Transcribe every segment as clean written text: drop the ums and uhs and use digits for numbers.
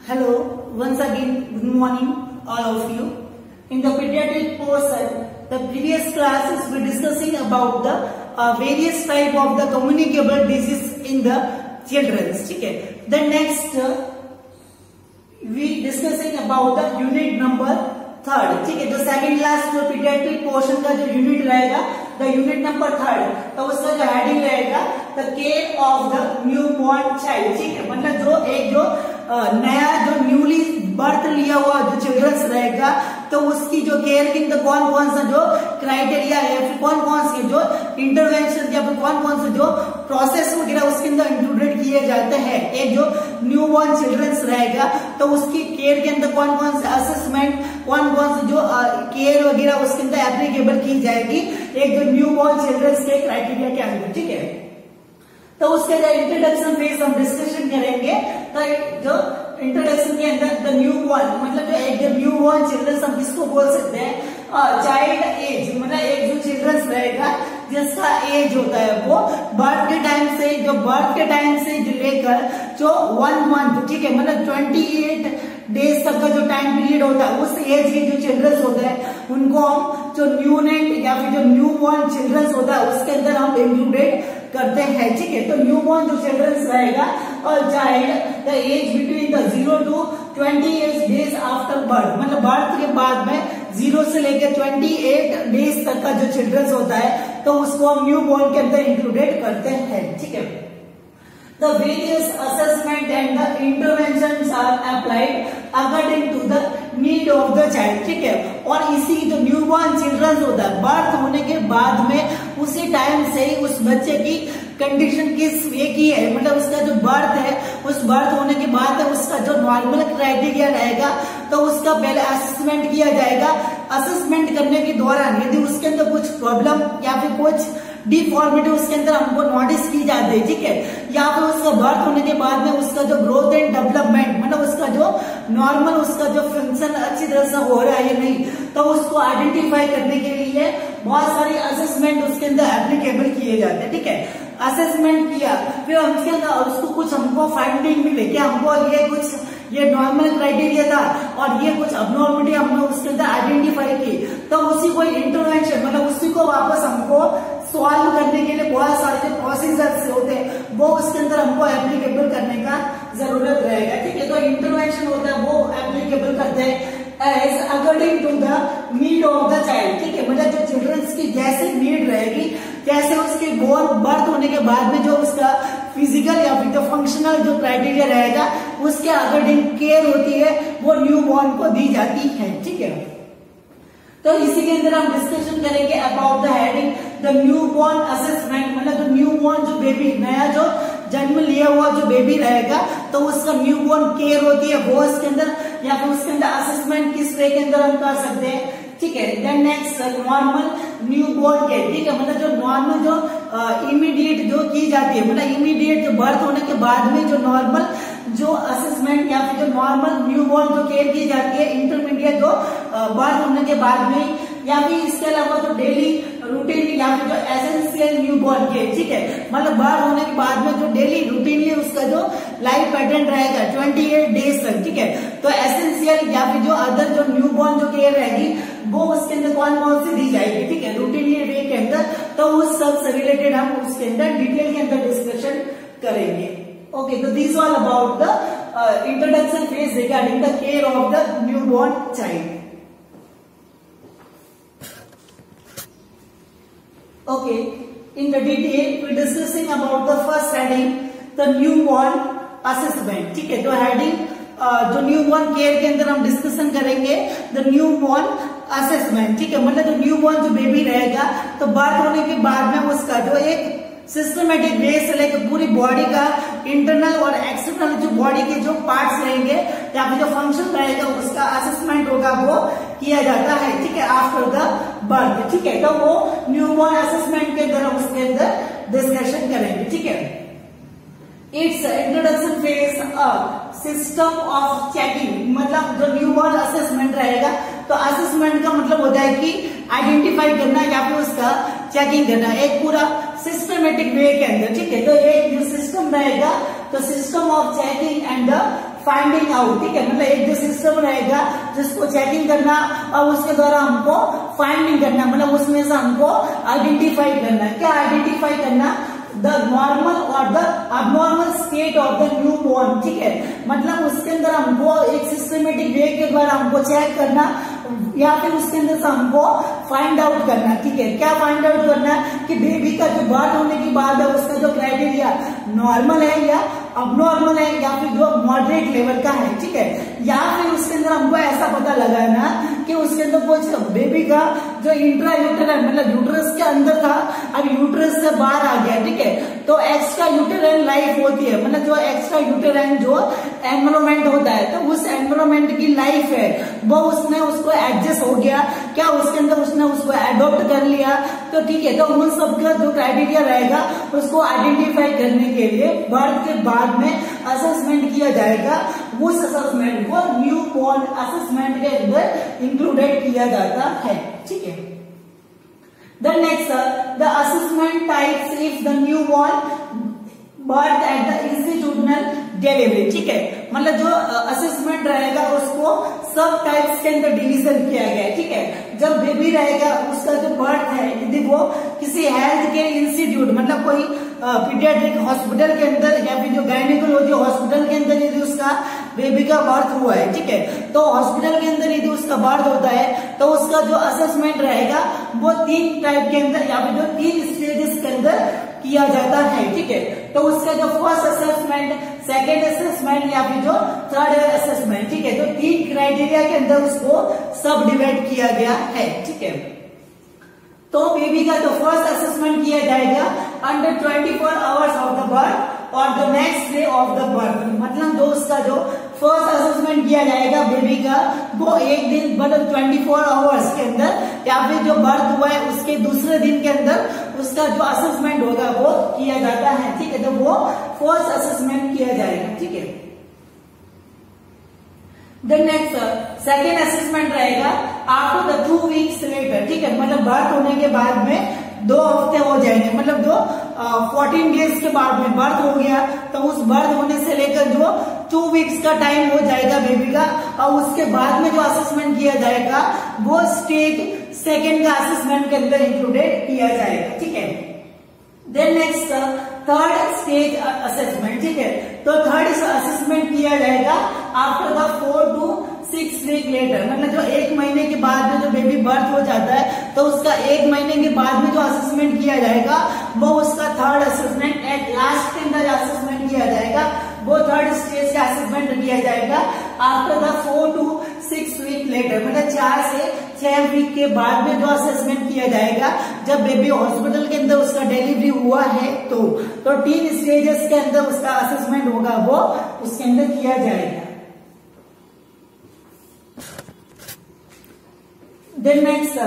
Hello, once again, good morning, all of you. In the pediatric portion, the previous classes we discussing about the various type of the communicable disease in the children. Okay. The next we discussing about the unit number 3rd. ठीक है, जो second class जो paediatric portion का जो unit रहेगा, the unit number 3rd, तो उसका जो हेडिंग रहेगा the care of the new born child. ठीक है, मतलब जो एक जो नया जो न्यूली बर्थ लिया हुआ जो चिल्ड्रंस रहेगा, तो उसकी जो केयर के अंदर कौन कौन सा जो क्राइटेरिया है, फिर कौन कौन से जो इंटरवेंशन या फिर कौन कौन से जो प्रोसेस वगैरह उसके अंदर इंक्लूडेड किए जाते हैं. एक जो न्यू बॉर्न चिल्ड्रंस रहेगा तो उसकी केयर के अंदर कौन कौन से असेसमेंट, कौन कौन से जो केयर वगैरह उसके अंदर एप्लीकेबल की जाएगी एक जो न्यू बॉर्न चिल्ड्रंस के क्राइटेरिया के अंदर. ठीक है, तो उसके जो इंट्रोडक्शन फेज हम डिस्कशन करेंगे. तो जो इंट्रोडक्शन के अंदर द न्यू बॉर्न मतलब जो एक जो न्यू बॉर्न चिल्ड्रंस हम किसको बोल सकते हैं, चाइल्ड एज, मतलब एक जो चिल्ड्रंस रहेगा जिसका एज होता है वो बर्थ के टाइम से लेकर जो 1 मंथ, ठीक है, मतलब 28 डेज तक का जो टाइम पीरियड होता है उस एज के जो चिल्ड्रंस होते हैं उनको हम जो न्यू नेट या फिर जो न्यू बॉर्न चिल्ड्रंस होता है उसके अंदर हम इंक्लूडेड करते हैं. ठीक है, तो न्यू बॉर्न जो चिल्ड्रंस रहेगा और child the age between the 0 to 28 days after birth, मतलब बर्थ के बाद में 0 से लेकर 28 डेज तक का जो चिल्ड्रंस होता है तो उसको हम न्यू बॉर्न के अंदर इंक्लूडेड करते हैं. ठीक है, the various assessment and the interventions are applied according to the need of the child. ठीक है, और इसी जो न्यूबॉर्न चिल्ड्रंस होता है बर्थ होने के बाद में उसी टाइम से ही उस बच्चे की कंडीशन किस वे की है, मतलब उसका जो बर्थ है उस बर्थ होने के बाद उसका जो नॉर्मल क्राइटेरिया रहेगा तो उसका पहले असेसमेंट किया जाएगा. असेसमेंट करने के दौरान यदि उसके अंदर कुछ प्रॉब्लम या फिर कुछ डिफॉर्मिटी उसके अंदर हमको नोटिस की जाती है, ठीक है, या फिर उसका बर्थ होने के बाद में उसका जो ग्रोथ एंड डेवलपमेंट मतलब उसका जो नॉर्मल उसका जो फंक्शन अच्छी तरह से हो रहा है या नहीं, तो उसको आइडेंटिफाई करने के लिए बहुत सारी असेसमेंट उसके अंदर एप्लीकेबल किए जाते हैं. ठीक है, असेसमेंट किया फिर उसके अंदर उसको कुछ हमको फाइंडिंग मिले कि हमको ये नॉर्मल क्राइटेरिया था और ये कुछ अबनॉर्मलिटी हमने उसके अंदर आइडेंटिफाई की, तो उसी को इंटरवेंशन मतलब उसी को वापस हमको सॉल्व करने के लिए बहुत सारे जो प्रोसीजर्स होते हैं वो उसके अंदर हमको एप्लीकेबल करने का जरूरत रहेगा. ठीक है, तो इंटरवेंशन होता है वो एप्लीकेबल करते हैं as according to the need of the child. ठीक है, मतलब जो चिल्ड्रंस की जैसे नीड रहेगी, जैसे उसके बर्थ होने के बाद में जो उसका फिजिकल या फिर जो फंक्शनल जो क्राइटेरिया रहेगा उसके अकॉर्डिंग केयर होती है वो न्यू बॉर्न को दी जाती है. ठीक है, तो इसी के अंदर हम डिस्कशन करेंगे about the heading the new born assessment, मतलब जो न्यू बॉर्न जो बेबी नया जो जन्म लिया हुआ जो बेबी रहेगा तो उसका न्यू बॉर्न केयर होती है वो इसके अंदर या फिर उसके अंदर असेसमेंट किस वे के अंदर हम कर सकते हैं. ठीक है, then next normal new born care. ठीक है, मतलब जो नॉर्मल जो इमीडिएट जो की जाती है, मतलब इमीडिएट जो बर्थ होने के बाद में जो नॉर्मल जो असेसमेंट या फिर जो नॉर्मल न्यू बॉर्न जो केयर की जाती है इंटरमीडिएट जो बर्थ होने के बाद में, या फिर इसके अलावा जो डेली रूटीन या फिर जो एसेंशियल न्यू बॉर्न केयर. ठीक है, मतलब बर्थ होने के बाद में जो डेली रूटीनली उसका जो लाइफ पैटर्न रहेगा 28 डेज तक. ठीक है, तो एसेंशियल या फिर जो अदर जो न्यू बॉर्न जो केयर रहेगी वो उसके अंदर कौन कौन सी दी जाएगी. ठीक है, रूटीनली वे के अंदर, तो उस सब से रिलेटेड हम उसके अंदर डिटेल के अंदर डिस्कशन करेंगे. Okay, so these all about the introduction phase regarding the care of the newborn child. Okay, in the detail we discussing about the first heading, the newborn assessment. ठीक है, तो heading जो newborn care के अंदर हम discussion करेंगे the newborn assessment. ठीक है, मतलब जो न्यूबॉर्न जो बेबी रहेगा तो बर्थ होने के बाद में उसका जो एक सिस्टमेटिक वे से लेकर पूरी बॉडी का इंटरनल और एक्सटर्नल जो बॉडी के जो पार्ट्स रहेंगे या फिर जो फंक्शन रहेगा उसका असेसमेंट होगा वो किया जाता है. ठीक है, आफ्टर द बर्थ. ठीक है, तो वो न्यूबॉर्न असेसमेंट के अंदर हम उसके अंदर डिस्कशन करेंगे. ठीक है, it's introduction phase system of checking, मतलब जो न्यूबॉर्न असेसमेंट रहेगा तो असेसमेंट का मतलब होता है कि आइडेंटिफाई करना या फिर उसका चेकिंग करना एक पूरा सिस्टमेटिक वे के अंदर. ठीक है, तो एक जो सिस्टम रहेगा तो system of checking and the finding out, ठीक है, मतलब एक जो सिस्टम रहेगा जिसको चेकिंग करना और उसके द्वारा हमको फाइंडिंग करना, मतलब उसमें से हमको आइडेंटिफाई करना। क्या आइडेंटिफाई करना? द नॉर्मल और the abnormal state of the new born, ठीक है, मतलब उसके अंदर हमको एक सिस्टमेटिक वे के द्वारा हमको चेक करना या फिर उसके अंदर से हमको फाइंड आउट करना, ठीक है। क्या फाइंड आउट करना? कि बेबी का जो बर्थ होने के बाद है उसका जो क्राइटेरिया नॉर्मल है या अबनॉर्मल है या फिर जो मॉडरेट लेवल का है, ठीक है, या फिर उसके अंदर हमको ऐसा पता लगाना कि उसके अंदर कुछ बेबी का जो इंट्रा यूटेराइन मतलब यूट्रस के अंदर था अब यूट्रस से बाहर आ गया, ठीक है, तो एक्स्ट्रा यूटेराइन लाइफ होती है, मतलब जो एक्स्ट्रा यूटेराइन जो एनवायरमेंट होता है तो उस एनवायरमेंट की लाइफ है वो उसने उसको एडजस्ट हो गया, क्या उसके अंदर उसने उसको एडॉप्ट कर लिया, तो ठीक है, तो उन सबका जो क्राइटेरिया रहेगा उसको आइडेंटिफाई करने के लिए बर्थ के बाद में असेसमेंट किया जाएगा। उस असेसमेंट को न्यू बॉर्न असेसमेंट के अंदर इंक्लूडेड किया जाता है, ठीक है। The next, the assessment types if the newborn birth at the institutional delivery, ठीक है, मतलब जो असेसमेंट रहेगा उसको सब टाइप्स के अंदर डिवीजन किया गया है, ठीक है। जब बेबी रहेगा उसका जो बर्थ है यदि वो किसी हेल्थ केयर इंस्टीट्यूट मतलब कोई पीडियाट्रिक हॉस्पिटल के अंदर या फिर जो गायनेकोलॉजी हॉस्पिटल के अंदर यदि उसका बेबी का बर्थ हुआ है, ठीक है, तो हॉस्पिटल के अंदर यदि उसका बर्थ होता है तो उसका जो असेसमेंट रहेगा वो 3 टाइप के अंदर या फिर जो 3 स्टेजेस के अंदर किया जाता है, ठीक है। तो उसका जो फर्स्ट असेसमेंट, सेकेंड असेसमेंट या फिर जो थर्ड असेसमेंट, ठीक है, तो 3 क्राइटेरिया के अंदर उसको सब डिवाइड किया गया है, ठीक है। तो बेबी का जो फर्स्ट असेसमेंट किया जाएगा under 24 hours of the birth और the next day of the birth, मतलब जो उसका जो फर्स्ट असेसमेंट किया जाएगा बेबी का वो एक दिन मतलब 24 आवर्स के अंदर या फिर जो बर्थ हुआ है उसके दूसरे दिन के अंदर उसका जो असेसमेंट होगा वो किया जाता है, ठीक है, तो वो फर्स्ट असेसमेंट किया जाएगा, ठीक है। देन नेक्स्ट सेकेंड असेसमेंट रहेगा आफ्टर द 2 वीक्स लेटर, ठीक है, मतलब बर्थ होने के बाद में 2 हफ्ते हो जाएंगे, मतलब जो 14 डेज के बाद में बर्थ हो गया तो उस बर्थ होने से लेकर जो 2 वीक्स का टाइम हो जाएगा बेबी का और उसके बाद में जो असेसमेंट किया जाएगा वो स्टेज सेकेंड का असेसमेंट के अंदर इंक्लूडेड किया जाएगा, ठीक है। Then next third stage assessment, ठीक है, तो थर्ड असेसमेंट किया जाएगा after the 4 to 6 week later, मतलब जो 1 महीने के बाद में जो बेबी बर्थ हो जाता है तो उसका 1 महीने के बाद में जो असेसमेंट किया जाएगा वो उसका थर्ड असेसमेंट एट लास्ट के अंदर असेसमेंट किया जाएगा, वो थर्ड स्टेज का असेसमेंट किया जाएगा after the 4 to 6 week later, मतलब 4 से 6 वीक के बाद में जो असेसमेंट किया जाएगा जब बेबी हॉस्पिटल के अंदर उसका डिलीवरी हुआ है तो 3 स्टेजेस के अंदर उसका असेसमेंट होगा वो उसके अंदर किया जाएगा। देन नेक्स्ट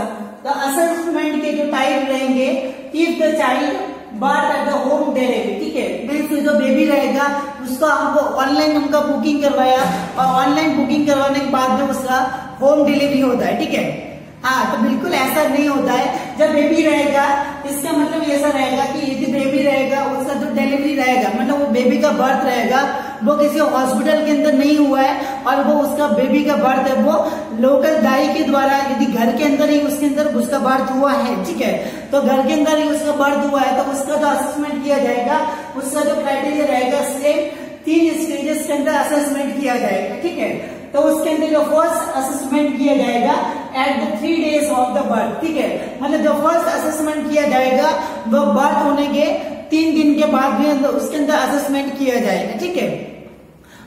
द असेसमेंट के जो टाइप रहेंगे if the child birth at the home delivery, ठीक है, मीन्स जो बेबी रहेगा उसका हमको ऑनलाइन हमका बुकिंग करवाया और ऑनलाइन बुकिंग करवाने के बाद में उसका होम डिलीवरी होता है, ठीक है। हाँ, तो बिल्कुल ऐसा नहीं होता है। जब बेबी रहेगा इसका मतलब ऐसा रहेगा कि यदि बेबी रहेगा उसका जो डिलीवरी रहेगा मतलब वो बेबी का बर्थ रहेगा वो किसी हॉस्पिटल के अंदर नहीं हुआ है और वो उसका बेबी का बर्थ है वो लोकल दाई के द्वारा यदि घर के अंदर ही उसके अंदर उसका बर्थ हुआ है, ठीक है, तो घर के अंदर ही उसका बर्थ हुआ है तो उसका जो असेसमेंट किया जाएगा उसका जो क्राइटेरिया रहेगा सेम 3 स्टेजेस के अंदर असेसमेंट किया जाएगा, ठीक है। तो उसके अंदर जो फर्स्ट असेसमेंट किया जाएगा at the 3 days of the birth, ठीक है, मतलब जो फर्स्ट असेसमेंट किया जाएगा वो बर्थ होने के 3 दिन के बाद में उसके अंदर असेसमेंट किया जाएगा, ठीक है।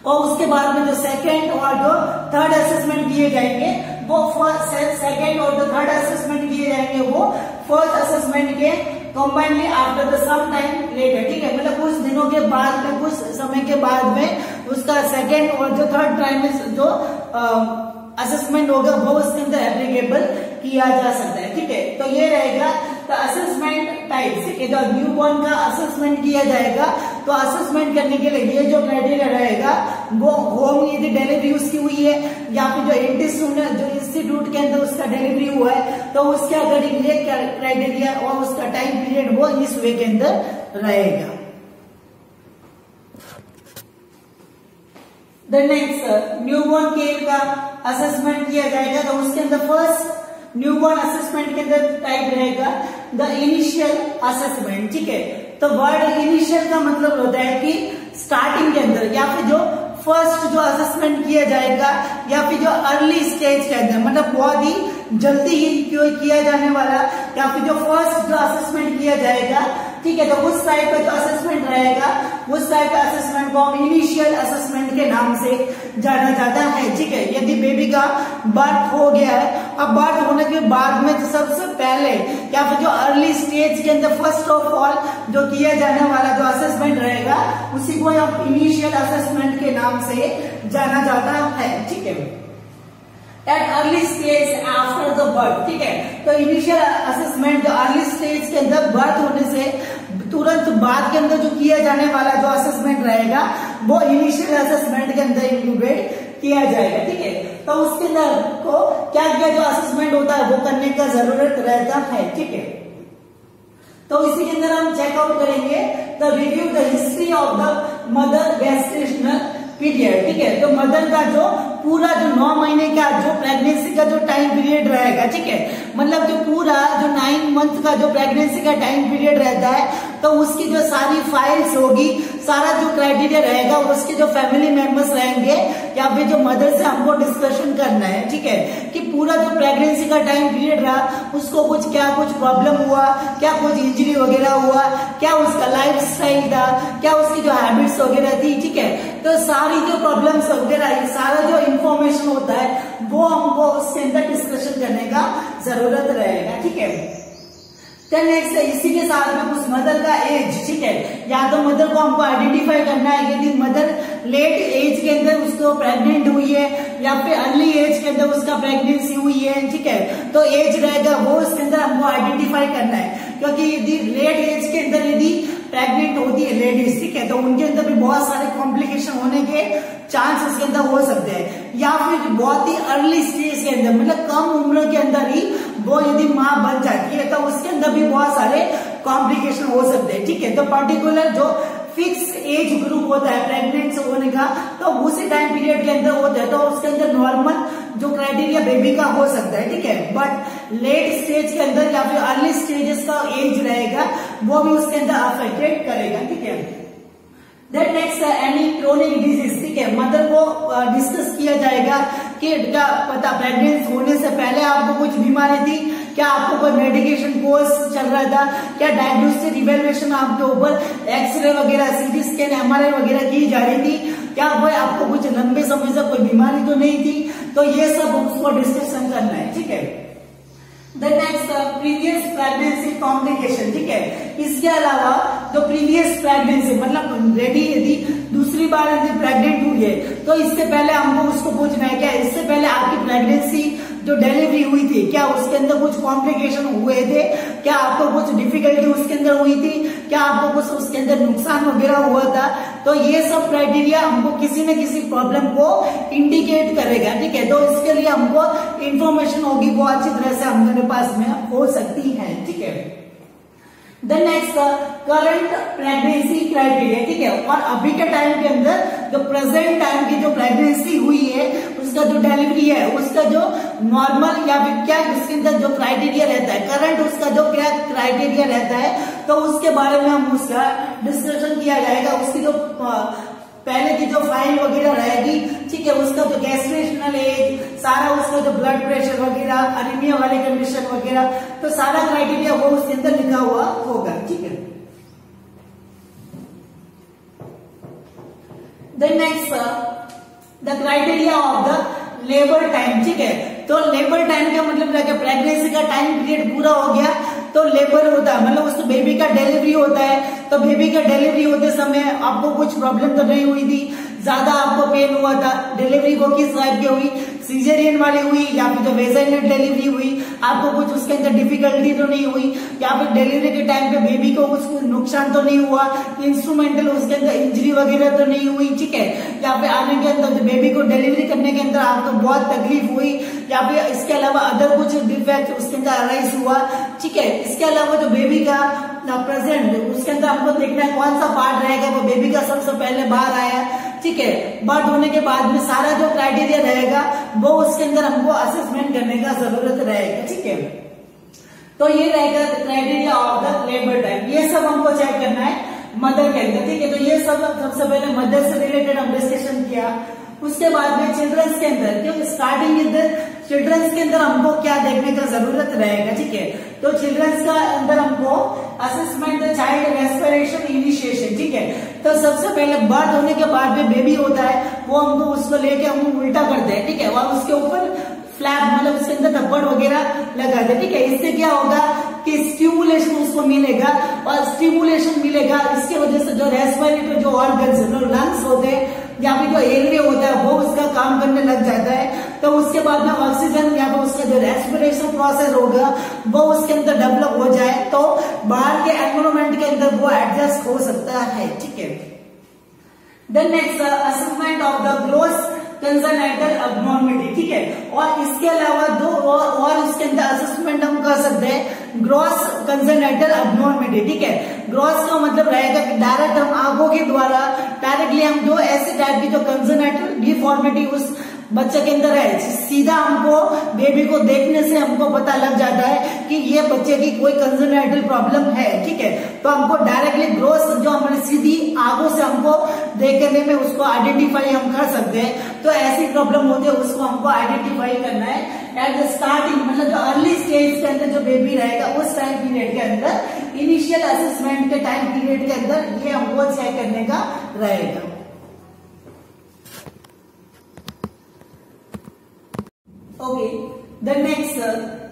और उसके बाद में जो सेकेंड और जो थर्ड असेसमेंट किए जाएंगे वो सेकेंड और जो थर्ड असेसमेंट किए जाएंगे वो फर्स्ट असेसमेंट के combinely after the same time later, ठीक है, मतलब कुछ दिनों के बाद में कुछ समय के बाद में उसका सेकेंड और जो थर्ड ट्राइमेस्टर जो असेसमेंट होगा वो उसके अंदर एप्लीकेबल किया जा सकता है, ठीक है। तो ये रहेगा तो असेसमेंट टाइप्स, ठीक है, जो न्यूबॉर्न का असेसमेंट किया जाएगा तो असेसमेंट करने के लिए ये जो क्राइटेरिया रहेगा वो होम यदि डिलीवरी उसकी हुई है या फिर जो इंस्टीट्यूट के अंदर उसका डिलीवरी हुआ है तो उसके अकॉर्डिंग ये क्राइटेरिया और उसका टाइम पीरियड वो इस वे के अंदर रहेगा। देन नेक्स्ट न्यूबॉर्न केयर का असेसमेंट किया जाएगा। तो उसके अंदर फर्स्ट न्यूबॉर्न असेसमेंट के अंदर टाइप रहेगा द इनिशियल असेसमेंट, ठीक है। तो वर्ड इनिशियल का मतलब होता है कि स्टार्टिंग के अंदर या फिर जो फर्स्ट जो असेसमेंट किया जाएगा या फिर जो अर्ली स्टेज के अंदर, मतलब बहुत ही जल्दी ही किया जाने वाला या फिर जो फर्स्ट जो असेसमेंट किया जाएगा, ठीक है। तो उस टाइप का जो असेसमेंट रहेगा उस टाइप का असेसमेंट को हम इनिशियल असेसमेंट के नाम से जाना जाता है, ठीक है। यदि बेबी का बर्थ हो गया है, अब बर्थ होने के बाद में तो सबसे पहले या फिर जो अर्ली स्टेज के अंदर फर्स्ट ऑफ ऑल जो किया जाने वाला जो असेसमेंट रहेगा उसी को हम इनिशियल असेसमेंट के नाम से जाना जाता है, ठीक है। At early stage after the birth, ठीक है। तो इनिशियल असेसमेंट जो अर्ली स्टेज के अंदर बर्थ होने से तुरंत बाद के अंदर जो किया जाने वाला जो असेसमेंट रहेगा वो इनिशियल असेसमेंट के अंदर इंक्लूडेड किया जाएगा, ठीक है। तो उसके अंदर को क्या क्या जो असेसमेंट होता है वो करने का जरूरत रहता है, ठीक है। तो इसी के अंदर हम चेकआउट करेंगे the review the history of the mother gestational period, ठीक है। तो मदर का जो पूरा जो 9 महीने का जो प्रेगनेंसी का जो टाइम पीरियड रहेगा, ठीक है, मतलब जो पूरा जो 9 मंथ का जो प्रेगनेंसी का टाइम पीरियड रहता है तो उसकी जो सारी फाइल्स होगी, सारा जो क्राइटेरिया रहेगा, उसके जो फैमिली मेंबर्स रहेंगे या फिर जो मदर से हमको डिस्कशन करना है, ठीक है, कि पूरा जो प्रेगनेंसी का टाइम पीरियड रहा उसको कुछ प्रॉब्लम हुआ, क्या कुछ इंजरी वगैरह हुआ, क्या उसका लाइफ स्टाइल था, क्या उसकी जो हैबिट्स वगैरह थी, ठीक है। तो सारी जो प्रॉब्लम्स वगैरह सारा जो इंफॉर्मेशन होता है वो हमको उसके अंदर डिस्कशन करने का जरूरत रहेगा, ठीक है। नेक्स्ट इसी के साथ में उस मदर का एज, ठीक है, या तो मदर को हमको आइडेंटिफाई करना है यदि मदर लेट एज के अंदर उसको प्रेग्नेंट हुई है या फिर अर्ली एज के अंदर उसका प्रेगनेंसी हुई है, ठीक है। तो एज रहेगा वो उसके अंदर हमको आइडेंटिफाई करना है, क्योंकि यदि लेट एज के अंदर यदि प्रेग्नेंट होती है लेडीज, ठीक है, तो उनके अंदर भी बहुत सारे कॉम्प्लिकेशन होने के चांस उसके अंदर हो सकते हैं, या फिर बहुत ही अर्ली स्टेज के अंदर मतलब कम उम्र के अंदर ही वो यदि माँ बन जाती है तो उसके अंदर भी बहुत सारे कॉम्प्लिकेशन हो सकते हैं, ठीक है। तो पर्टिकुलर जो फिक्स एज ग्रुप होता है प्रेग्नेंट होने का तो उसी टाइम पीरियड के अंदर होता है, तो उसके अंदर नॉर्मल जो क्राइटेरिया बेबी का हो सकता है, ठीक है। बट लेट स्टेज के अंदर या फिर अर्ली स्टेजेस का एज रहेगा वो भी उसके अंदर अफेक्टेड करेगा, ठीक है। Then next any chronic disease, ठीक है, मदर को डिस्कस किया जाएगा कि क्या पता प्रेग्नेंट होने से पहले आपको कुछ बीमारी थी, क्या आपको कोई मेडिकेशन कोर्स चल रहा था, क्या डायग्नोस्टिक इवेल्युएशन आपके ऊपर एक्सरे वगैरह सीटी स्कैन एमआरआई वगैरह की जा रही थी, क्या भाई आपको कुछ लंबे समय से कोई बीमारी तो नहीं थी, तो ये सब उसको डिस्कशन करना है, ठीक है। The next previous pregnancy complication, ठीक है। इसके अलावा जो प्रीवियस प्रेगनेंसी मतलब रेडी यदि दूसरी बार यदि प्रेग्नेंट हुई है तो इससे पहले हमको उसको पूछना है क्या इससे पहले आपकी प्रेगनेंसी जो डिलीवरी हुई थी क्या उसके अंदर कुछ कॉम्प्लिकेशन हुए थे, क्या आपको कुछ डिफिकल्टी उसके अंदर हुई थी, क्या आपको कुछ उसके अंदर नुकसान वगैरह हुआ था। तो ये सब क्राइटेरिया हमको किसी न किसी प्रॉब्लम को इंडिकेट करेगा, ठीक है। तो इसके लिए हमको इंफॉर्मेशन होगी वो अच्छी तरह से हमारे पास में हो सकती है, ठीक है। Then next current pregnancy criteria, ठीक है। और अभी के टाइम के अंदर जो प्रेजेंट टाइम की जो प्रेगनेंसी हुई है उसका जो डिलीवरी है उसका जो नॉर्मल या फिर क्या उसके अंदर जो क्राइटेरिया रहता है करंट उसका जो क्या क्राइटेरिया रहता है तो उसके बारे में हम उसका डिस्कशन किया जाएगा। उसकी जो पहले की जो फाइल वगैरह रहेगी, ठीक है, उसका जो गेस्टेशनल एज सारा उसका जो ब्लड प्रेशर वगैरह अनीमिया वाली कंडीशन वगैरह तो सारा क्राइटेरिया वो उसके अंदर लिखा हुआ होगा, ठीक है। Then next the criteria of the labour time, ठीक है। तो लेबर टाइम का मतलब क्या, प्रेगनेंसी का टाइम पीरियड पूरा हो गया तो लेबर होता है मतलब उसको बेबी का डिलीवरी होता है। तो बेबी का डिलीवरी होते समय आपको कुछ प्रॉब्लम तो नहीं हुई थी, ज्यादा आपको पेन हुआ था, डिलीवरी को किस टाइप की हुई, सीजरियन वाली हुई या फिर जो वेजाइनल डिलीवरी हुई, आपको कुछ उसके अंदर डिफिकल्टी तो नहीं हुई, या फिर डिलीवरी के टाइम पे बेबी को कुछ नुकसान तो नहीं हुआ, इंस्ट्रूमेंटल उसके अंदर इंजरी वगैरह तो नहीं हुई, ठीक है, या फिर आने के अंदर बेबी को डिलीवरी करने के अंदर आपको बहुत तकलीफ हुई, या फिर इसके अलावा अदर कुछ डिफेक्ट उसके अंदर अराइज हुआ, ठीक है। इसके अलावा जो बेबी का प्रेजेंट उसके अंदर हमको देखना है कौन सा पार्ट रहेगा वो बेबी का सबसे पहले बाहर आया, ठीक है, बर्थ होने के बाद में सारा जो क्राइटेरिया रहेगा वो उसके अंदर हमको असेसमेंट करने का जरूरत रहेगा। ठीक है, तो ये रहेगा criteria of the labour time, ये सब हमको चेक करना है मदर के अंदर। ठीक है, तो ये सब सबसे पहले मदर से रिलेटेड हम डिस्कशन किया। उसके बाद में चिल्ड्रंस के अंदर, क्योंकि स्टार्टिंग इधर चिल्ड्रंस के अंदर हमको क्या देखने का जरूरत रहेगा। ठीक है, तो चिल्ड्रंस का अंदर हमको assessment the child respiration initiation. ठीक है, तो सबसे पहले बर्थ होने के बाद में बेबी होता है, वो हमको उसको लेके हम उल्टा करते हैं। ठीक है, और उसके ऊपर फ्लैप मतलब उसके अंदर थप्पड़ वगैरह लगा दे। ठीक है, इससे क्या होगा कि स्टिमुलेशन उसको मिलेगा, और स्टिमुलेशन मिलेगा इसके वजह से जो रेस्पिरेटरी जो ऑर्गन्स जो लंग्स होते हैं या फिर जो एयरवे होता है वो उसका काम करने लग जाता है। तो उसके बाद में ऑक्सीजन या फिर उसका जो रेस्पिरेशन प्रोसेस होगा वो उसके अंदर डेवलप हो जाए, तो बाहर के एनवायरमेंट के अंदर वो एडजस्ट हो सकता है। ठीक है, then next assessment of the gross congenital abnormality. ठीक है, और इसके अलावा दो और इसके अंदर असेसमेंट हम कर सकते हैं ग्रॉस कंजेनिटल अबनॉर्मलिटी। ठीक है, ग्रॉस का मतलब रहेगा कि डायरेक्ट हम आंखों के द्वारा डायरेक्टली हम जो ऐसे टाइप की जो कंजेनिटल डिफॉर्मिटी उस बच्चे के अंदर है, सीधा हमको बेबी को देखने से हमको पता लग जाता है कि ये बच्चे की कोई कंजेनिटल प्रॉब्लम है। ठीक है, तो हमको डायरेक्टली ग्रोस जो हमारी सीधी आंखों से हमको देखने में उसको आइडेंटिफाई हम कर सकते हैं। तो ऐसी प्रॉब्लम होती है उसको हमको आइडेंटिफाई करना है एट द स्टार्टिंग, मतलब जो अर्ली स्टेज के अंदर जो बेबी रहेगा उस टाइम पीरियड के अंदर, इनिशियल असेसमेंट के टाइम पीरियड के अंदर ये हमको चेक करने का रहेगा। ओके, द नेक्स्ट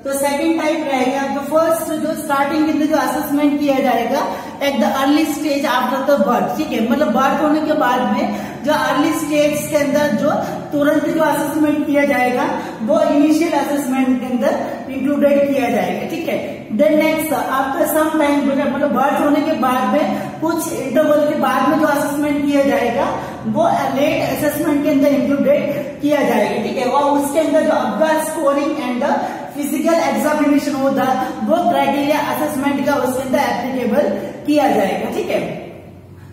तो सेकंड टाइप रहेगा, तो फर्स्ट जो स्टार्टिंग के अंदर जो असेसमेंट किया जाएगा at the early stage after the birth. ठीक है, मतलब बर्थ होने के बाद में जो अर्ली स्टेज के अंदर जो तुरंत जो असेसमेंट किया जाएगा वो इनिशियल असेसमेंट के अंदर इंक्लूडेड किया जाएगा। ठीक है, then next after some time मतलब बर्थ होने के बाद में कुछ इंटरवल के बाद में जो असेसमेंट किया जाएगा वो लेट असेसमेंट के अंदर इंक्लूडेड किया जाएगा। ठीक है, और उसके अंदर जो अब्गा स्कोरिंग एंड फिजिकल एग्जामिनेशन होता वो क्राइटेरिया असेसमेंट का उसके अंदर एप्लीकेबल किया जाएगा। ठीक है,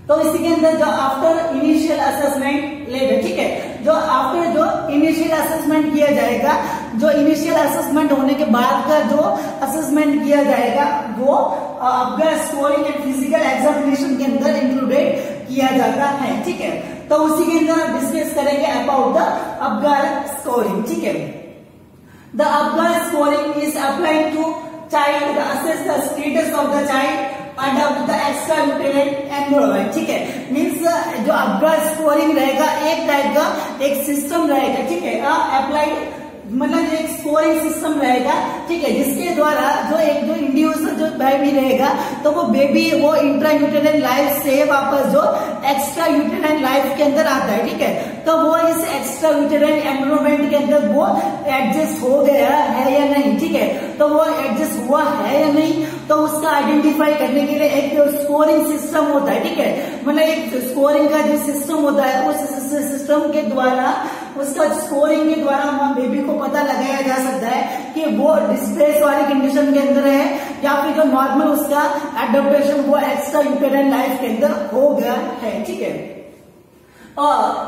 तो इसी के अंदर जो आफ्टर इनिशियल असेसमेंट लेटर। ठीक है, जो आफ्टर जो इनिशियल असेसमेंट किया जाएगा, जो इनिशियल असेसमेंट होने के बाद का जो असेसमेंट किया जाएगा वो अब्गा स्कोरिंग एंड फिजिकल एग्जामिनेशन के अंदर इंक्लूडेड किया जाता है। ठीक है, तो उसी के अंदर डिस्कस करेंगे अबाउट द अब्गा स्कोरिंग। ठीक है, the Apgar scoring is applied to child assess the status of the child under the extra uterine environment. ठीक है, मीन्स जो अब्गा स्कोरिंग रहेगा एक टाइप का एक सिस्टम रहेगा। ठीक है, अप्लाइड मतलब एक स्कोरिंग सिस्टम रहेगा। ठीक है, जिसके द्वारा जो एक जो इंडिविजुअल जो बेबी रहेगा तो वो बेबी वो इंट्रा यूटेरिन लाइफ से वापस जो एक्स्ट्रा यूटेरिन लाइफ के अंदर आता है। ठीक है, तो वो इस एक्स्ट्रा यूटेरिन एनवायरनमेंट के अंदर वो एडजस्ट हो गया है या नहीं। ठीक है, तो वो एडजस्ट हुआ है या नहीं, तो उसका आइडेंटिफाई करने के लिए एक स्कोरिंग सिस्टम होता है। ठीक है, मतलब एक स्कोरिंग का जो सिस्टम होता है उस सिस्टम के द्वारा उसका स्कोरिंग के द्वारा बेबी को पता लगाया जा सकता है कि वो डिस्ट्रेस वाली कंडीशन के अंदर है या फिर जो नॉर्मल उसका एडॉप्टेशन वो एक्स्ट्रा यूटेरिन लाइफ के अंदर हो गया है। ठीक है,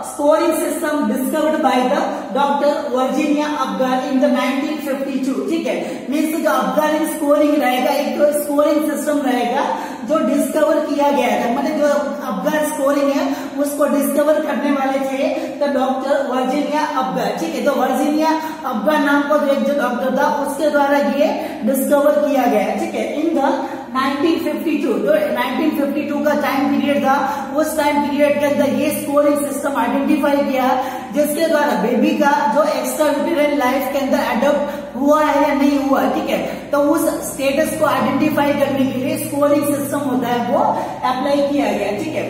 scoring system discovered by the doctor Virginia Apgar in the 1952। ठीक है, मीन्स जो अब्गार स्कोरिंग रहेगा एक तो स्कोरिंग सिस्टम रहेगा जो डिस्कवर किया गया था, मतलब जो अब्गार स्कोरिंग है उसको डिस्कवर करने वाले थे तो डॉक्टर वर्जीनिया अब्गार। ठीक है, तो वर्जीनिया अब्गार नाम का जो एक जो डॉक्टर था उसके द्वारा ये डिस्कवर किया गया। ठीक है, इन द 1952 जो 1952 का टाइम पीरियड था उस टाइम पीरियड के अंदर ये स्कोरिंग सिस्टम आइडेंटिफाई किया जिसके द्वारा बेबी का जो एक्स्ट्रा यूटेरिन लाइफ के अंदर अडॉप्ट हुआ है या नहीं हुआ। ठीक है, तो उस स्टेटस को आइडेंटिफाई करने के लिए स्कोरिंग सिस्टम होता है वो अप्लाई किया गया। ठीक है,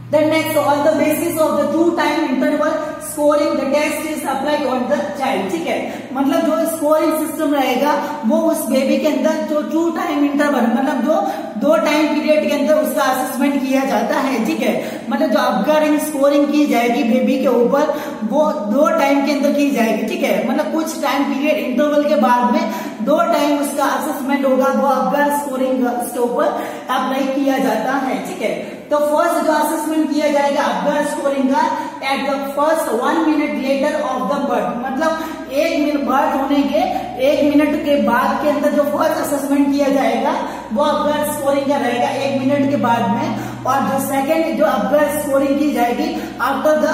Then next, on the basis of the 2 time interval scoring, the test is applied on the child. ठीक है, मतलब जो स्कोरिंग सिस्टम रहेगा वो उस बेबी के अंदर जो 2 टाइम इंटरवल मतलब जो 2 टाइम पीरियड के अंदर उसका असेसमेंट किया जाता है। ठीक है, मतलब जो अब्गारिंग स्कोरिंग की जाएगी बेबी के ऊपर वो 2 टाइम के अंदर की जाएगी। ठीक है, मतलब कुछ टाइम पीरियड इंटरवल के बाद में 2 टाइम उसका असेसमेंट होगा, वो अब्गर स्कोरिंग के ऊपर अप्लाई किया जाता है। ठीक है, तो फर्स्ट जो असेसमेंट किया जाएगा अब्गर स्कोरिंग का at the first 1 minute later of the birth, मतलब 1 मिनट बर्थ होने के 1 मिनट के बाद के अंदर जो फर्स्ट असेसमेंट किया जाएगा वो अब्गर स्कोरिंग का रहेगा 1 मिनट के बाद में, और जो सेकंड जो अब्गर स्कोरिंग की जाएगी आफ्टर द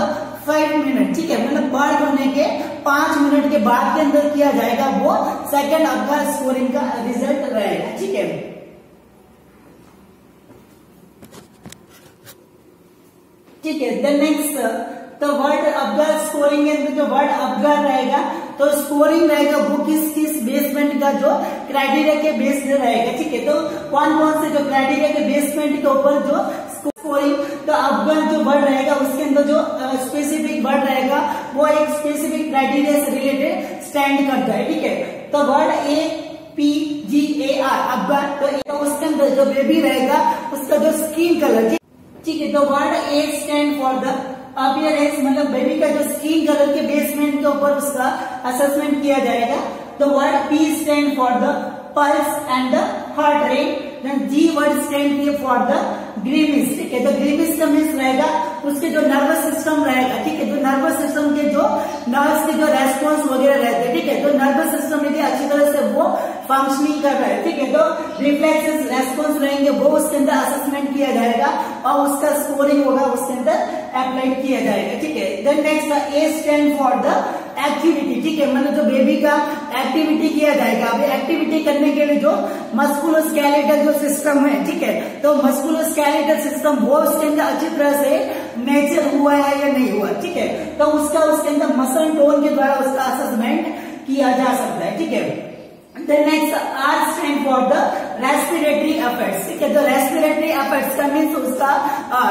5 मिनट। ठीक है, मतलब बर्थ होने के 5 मिनट के बाद के अंदर किया जाएगा, वो सेकंड अब्गर स्कोरिंग का रिजल्ट रहेगा। ठीक है, ठीक है, देन नेक्स्ट तो वर्ड अब्गर स्कोरिंग के अंदर जो वर्ड अब्गर रहेगा तो स्कोरिंग रहेगा वो किस बेसमेंट का जो क्राइटेरिया के बेस में रहेगा। ठीक है, तो कौन कौन से जो क्राइटेरिया के बेसमेंट के ऊपर जो स्कोरिंग, तो अब्गर जो वर्ड रहेगा उसके अंदर जो स्पेसिफिक वर्ड रहेगा वो एक स्पेसिफिक क्राइटेरिया से रिलेटेड स्टैंड करता है। ठीक है, तो वर्ड APGAR अब्गर, तो उसके अंदर जो बेबी रहेगा उसका जो स्किन कलर, ठीक है, तो word A stand for the appearance, मतलब बेबी का जो स्किन कलर के बेसमेंट के ऊपर उसका असेसमेंट किया जाएगा। तो word P stand for the pulse and the heart rate, then G word stand for the grimace. ठीक है, तो ग्रीमिस का मीन्स रहेगा उसके जो नर्वस सिस्टम रहेगा। ठीक है, जो नर्वस सिस्टम के जो नर्व्स के जो रेस्पॉन्स वगैरह रहते हैं। ठीक है, तो नर्वस सिस्टम यदि अच्छी तरह से वो फंक्शनिंग कर रहा है, ठीक है, तो रिफ्लेक्सेस रेस्पॉन्स रहेंगे वो उसके अंदर असेसमेंट किया जाएगा और उसका स्कोरिंग होगा उसके अंदर अप्लाई किया जाएगा। ठीक है, then next A stand for the activity. ठीक है, मतलब जो बेबी का एक्टिविटी किया जाएगा, अभी एक्टिविटी करने के लिए जो मस्कुलोस्केलेटल जो सिस्टम है, ठीक है, तो मस्कुलोस्केलेटल सिस्टम वो उसके अंदर अच्छी तरह से मैच्योर हुआ है या नहीं हुआ। ठीक है, तो उसके अंदर मसल टोन के द्वारा उसका असेसमेंट किया जा सकता है। ठीक है, Then next R stand for the respiratory efforts। ठीक है, तो respiratory efforts का मीन्स उसका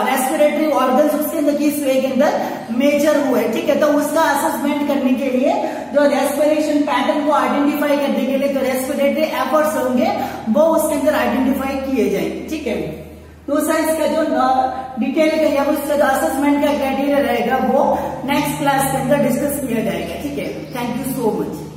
रेस्पिरेटरी ऑर्गन्स उसके अंदर किस वे के अंदर मेजर हुए। ठीक है, तो उसका असेसमेंट करने के लिए जो रेस्पिरेशन पैटर्न को आइडेंटिफाई करने के लिए जो रेस्पिरेटरी एफर्ट्स होंगे वो उसके अंदर आइडेंटिफाई किए जाएंगे। ठीक है, दूसरा इसका जो डिटेल या उसका जो असेसमेंट का क्राइटेरिया रहेगा वो नेक्स्ट क्लास के अंदर डिस्कस किया जाएगा। ठीक है, थैंक यू सो मच।